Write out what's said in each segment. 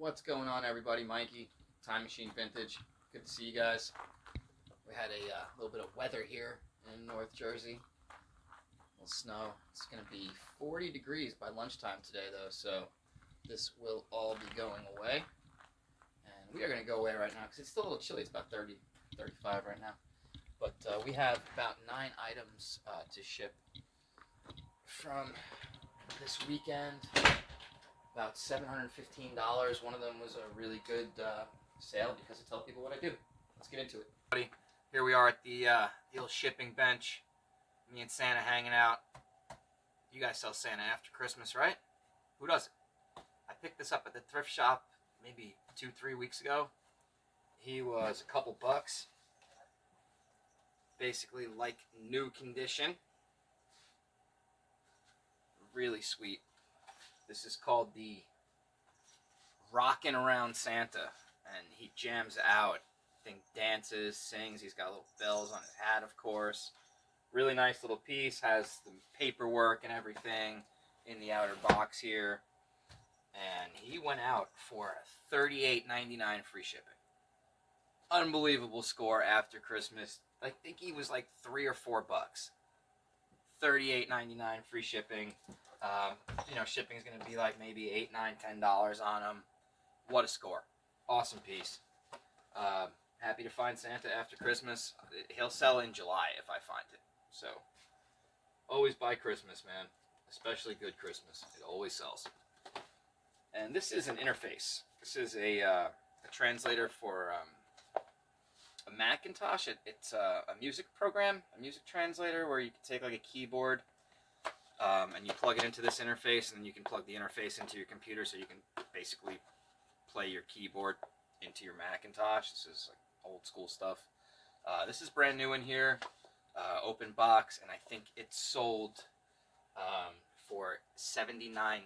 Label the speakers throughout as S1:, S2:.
S1: What's going on, everybody? Mikey, Time Machine Vintage. Good to see you guys. We had a little bit of weather here in North Jersey. A little snow. It's going to be 40 degrees by lunchtime today, though, so this will all be going away. And we are going to go away right now because it's still a little chilly. It's about 30, 35 right now. But we have about 9 items to ship from this weekend. About $715. One of them was a really good sale because I tell people what I do. Let's get into it. Here we are at the old shipping bench. Me and Santa hanging out. You guys sell Santa after Christmas, right? Who doesn't? I picked this up at the thrift shop maybe 2-3 weeks ago. He was a couple bucks. Basically like new condition. Really sweet. This is called the Rockin' Around Santa, and he jams out. I think dances, sings. He's got little bells on his hat, of course. Really nice little piece. Has the paperwork and everything in the outer box here. And he went out for $38.99 free shipping. Unbelievable score after Christmas. I think he was like $3 or $4. $38.99 free shipping. Shipping is going to be like maybe $8, $9, $10 on them. What a score. Awesome piece. Happy to find Santa after Christmas. He'll sell in July if I find it. So, always buy Christmas, man. Especially good Christmas. It always sells. And this is an interface. This is a translator for a Macintosh. It's a music program, a music translator where you can take like a keyboard and you plug it into this interface, and then you can plug the interface into your computer so you can basically play your keyboard into your Macintosh. This is like old school stuff. This is brand new in here, open box, and I think it's sold for $79.99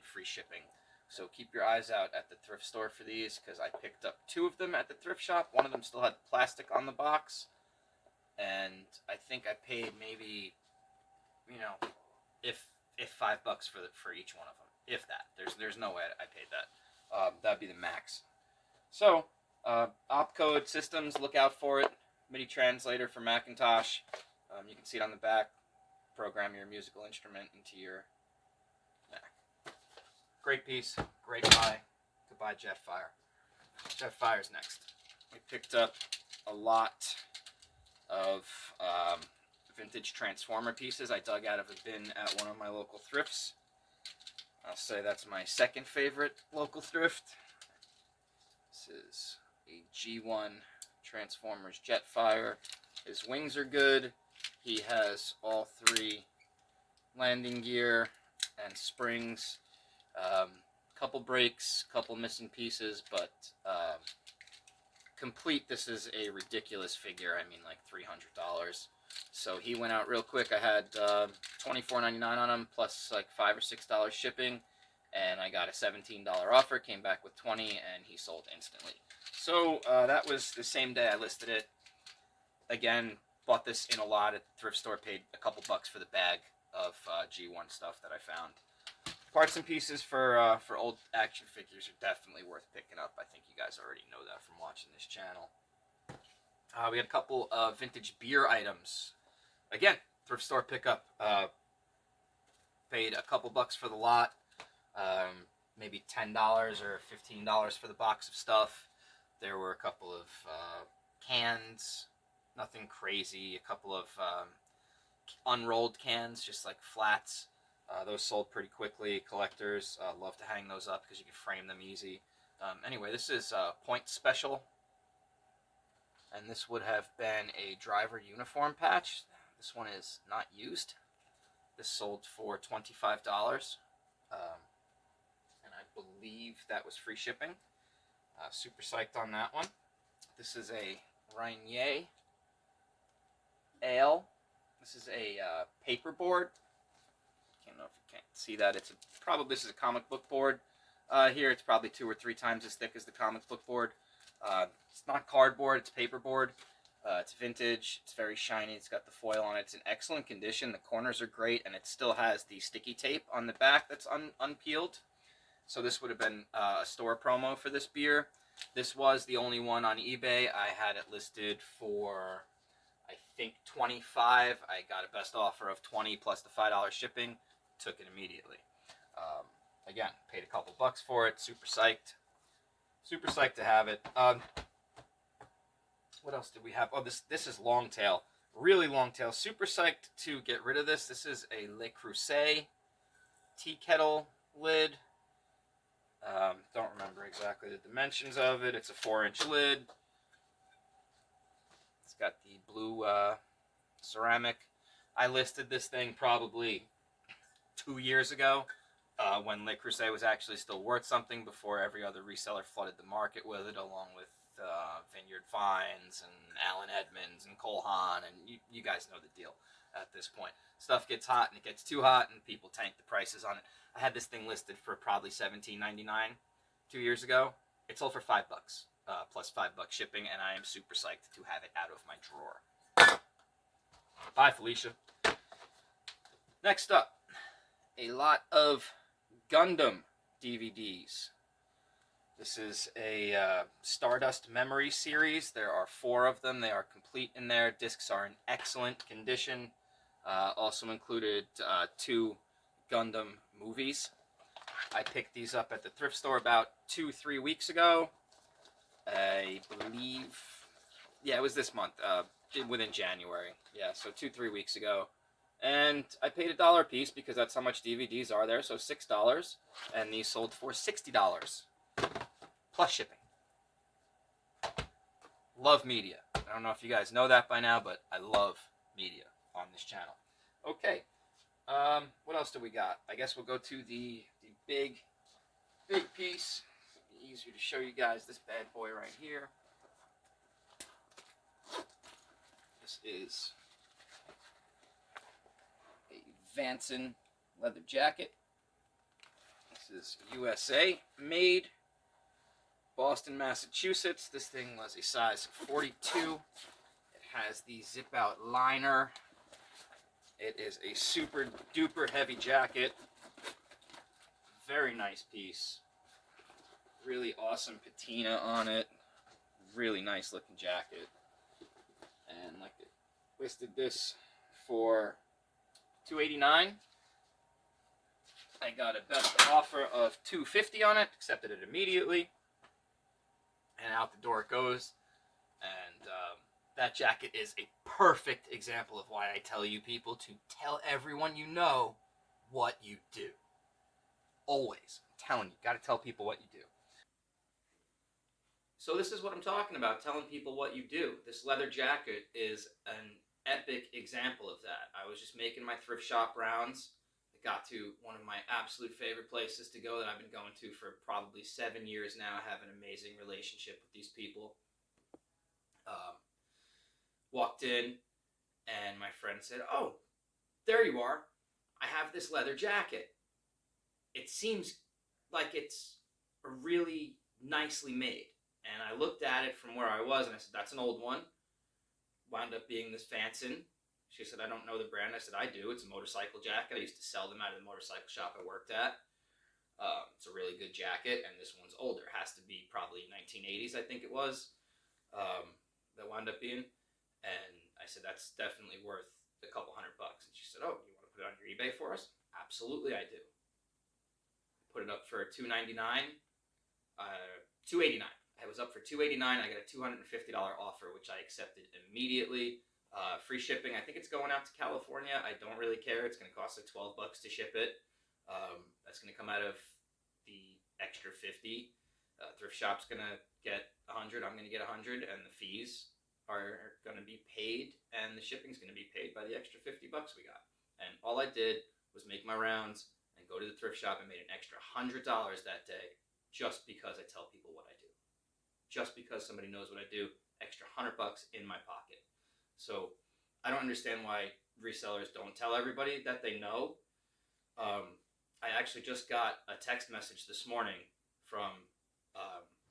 S1: free shipping. So keep your eyes out at the thrift store for these, because I picked up 2 of them at the thrift shop. One of them still had plastic on the box, and I think I paid maybe, if $5 for each one of them, if that. There's no way I paid that. That'd be the max. So, opcode systems, look out for it. MIDI translator for Macintosh. You can see it on the back. Program your musical instrument into your Mac. Great piece, great buy. Goodbye, Jetfire. Jetfire's next. We picked up a lot of vintage Transformer pieces I dug out of a bin at one of my local thrifts. I'll say that's my second favorite local thrift. This is a G1 Transformers Jetfire. His wings are good. He has all 3 landing gear and springs. Couple brakes, couple missing pieces, but complete. This is a ridiculous figure. I mean, like $300. So he went out real quick. I had $24.99 on him, plus like $5 or $6 shipping, and I got a $17 offer. Came back with 20, and he sold instantly. So that was the same day I listed it. Again, bought this in a lot at the thrift store. Paid a couple bucks for the bag of G1 stuff that I found. Parts and pieces for old action figures are definitely worth picking up. I think you guys already know that from watching this channel. We had a couple of vintage beer items. Again, thrift store pickup. Paid a couple bucks for the lot. Maybe $10 or $15 for the box of stuff. There were a couple of cans. Nothing crazy. A couple of unrolled cans, just like flats. Those sold pretty quickly. Collectors love to hang those up because you can frame them easy. Anyway, this is Point Special. And this would have been a driver uniform patch. This one is not used. This sold for $25. And I believe that was free shipping. Super psyched on that one. This is a Rainier Ale. This is a paperboard. I don't know if you can't see that. This is a comic book board. Here it's probably 2 or 3 times as thick as the comic book board. It's not cardboard, it's paperboard. It's vintage, it's very shiny, it's got the foil on it. It's in excellent condition, the corners are great, and it still has the sticky tape on the back that's unpeeled. So this would have been a store promo for this beer. This was the only one on eBay. I had it listed for, I think, 25. I got a best offer of 20 plus the $5 shipping. Took it immediately. Again, paid a couple bucks for it. Super psyched. Super psyched to have it. What else did we have? Oh, this is Longtail. Really Longtail. Super psyched to get rid of this. This is a Le Creuset tea kettle lid. Don't remember exactly the dimensions of it. It's a 4-inch lid. It's got the blue ceramic. I listed this thing probably 2 years ago when Le Creuset was actually still worth something before every other reseller flooded the market with it, along with Vineyard Vines and Alan Edmonds and Cole Haan, and you guys know the deal at this point. Stuff gets hot and it gets too hot and people tank the prices on it. I had this thing listed for probably $17.99 2 years ago. It sold for $5 plus $5 shipping, and I am super psyched to have it out of my drawer. Bye, Felicia. Next up, a lot of Gundam DVDs. This is a Stardust Memory series. There are 4 of them. They are complete in there. Discs are in excellent condition. Also included 2 Gundam movies. I picked these up at the thrift store about 2-3 weeks ago. I believe, yeah, it was this month, within January. Yeah, so 2-3 weeks ago. And I paid $1 a piece because that's how much DVDs are there, so $6. And these sold for $60 plus shipping. Love media. I don't know if you guys know that by now, but I love media on this channel. Okay. What else do we got? I guess we'll go to the big piece. It'll be easier to show you guys this bad boy right here. This is a Vanson leather jacket. This is USA made. Boston, Massachusetts. This thing was a size 42. It has the zip out liner. It is a super duper heavy jacket. Very nice piece. Really awesome patina on it. Really nice looking jacket. And like it listed this for $289. I got a best offer of $250 on it, accepted it immediately, and out the door it goes. And that jacket is a perfect example of why I tell you people to tell everyone you know what you do. Always. I'm telling you, got to tell people what you do. So this is what I'm talking about, telling people what you do. This leather jacket is an epic example of that. I was just making my thrift shop rounds. I got to one of my absolute favorite places to go that I've been going to for probably 7 years now. I have an amazing relationship with these people. Walked in, and my friend said, "Oh, there you are. I have this leather jacket. It seems like it's really nicely made." And I looked at it from where I was, and I said, "That's an old one." Wound up being this Vanson. She said, "I don't know the brand." I said, "I do. It's a motorcycle jacket. I used to sell them out of the motorcycle shop I worked at. It's a really good jacket, and this one's older. It has to be probably 1980s, I think it was, that wound up being." And I said, "That's definitely worth a couple $100. And she said, "Oh, you want to put it on your eBay for us?" "Absolutely, I do." Put it up for $299, $289. It was up for $289. I got a $250 offer, which I accepted immediately. Free shipping. I think it's going out to California. I don't really care. It's going to cost like $12 to ship it. That's going to come out of the extra 50. Thrift shop's going to get 100. I'm going to get 100, and the fees are going to be paid, and the shipping's going to be paid by the extra $50 we got. And all I did was make my rounds and go to the thrift shop and made an extra $100 that day just because I tell people what I do. Just because somebody knows what I do, extra $100 in my pocket. So I don't understand why resellers don't tell everybody that they know. I actually just got a text message this morning from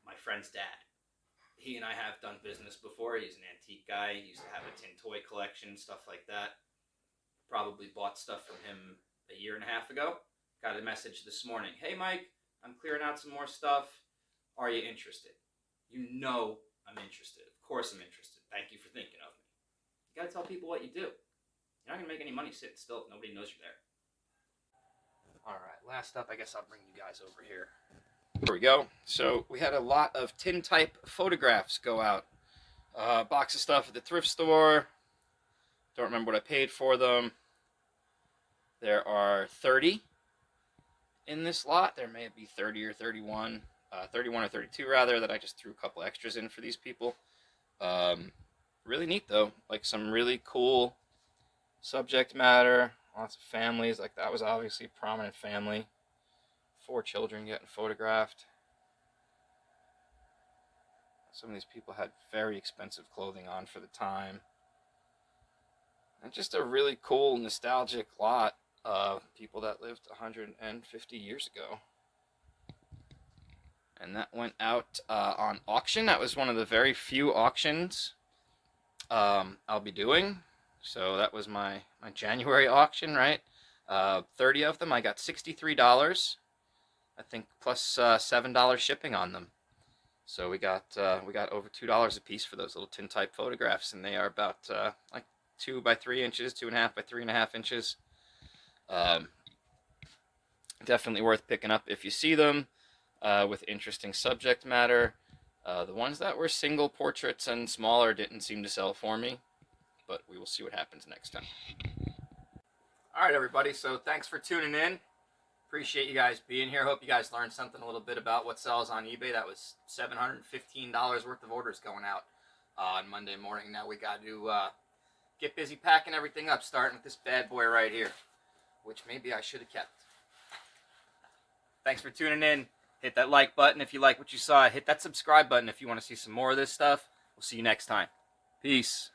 S1: my friend's dad. He and I have done business before. He's an antique guy. He used to have a tin toy collection, stuff like that. Probably bought stuff from him a year and a half ago. Got a message this morning. "Hey, Mike, I'm clearing out some more stuff. Are you interested? You know I'm interested. Of course I'm interested. Thank you for thinking of me. You gotta tell people what you do. You're not gonna make any money sitting still if nobody knows you're there. Alright, last up, I guess I'll bring you guys over here. Here we go. So we had a lot of tintype photographs go out. Box of stuff at the thrift store. Don't remember what I paid for them. There are 30 in this lot. There may be 30 or 31. 31 or 32 rather, that I just threw a couple extras in for these people. Really neat though. Like some really cool subject matter. Lots of families. Like that was obviously a prominent family. 4 children getting photographed. Some of these people had very expensive clothing on for the time. And just a really cool, nostalgic lot of people that lived 150 years ago. And that went out on auction. That was one of the very few auctions I'll be doing. So that was my January auction, right? 30 of them. I got $63, I think, plus $7 shipping on them. So we got over $2 a piece for those little tintype photographs, and they are about like 2 by 3 inches, 2.5 by 3.5 inches. Definitely worth picking up if you see them, with interesting subject matter. The ones that were single portraits and smaller didn't seem to sell for me, but we will see what happens next time. Alright everybody, so thanks for tuning in. Appreciate you guys being here. Hope you guys learned something a little bit about what sells on eBay. That was $715 worth of orders going out on Monday morning. Now we got to get busy packing everything up, starting with this bad boy right here, which maybe I should have kept. Thanks for tuning in. Hit that like button if you like what you saw. Hit that subscribe button if you want to see some more of this stuff. We'll see you next time. Peace.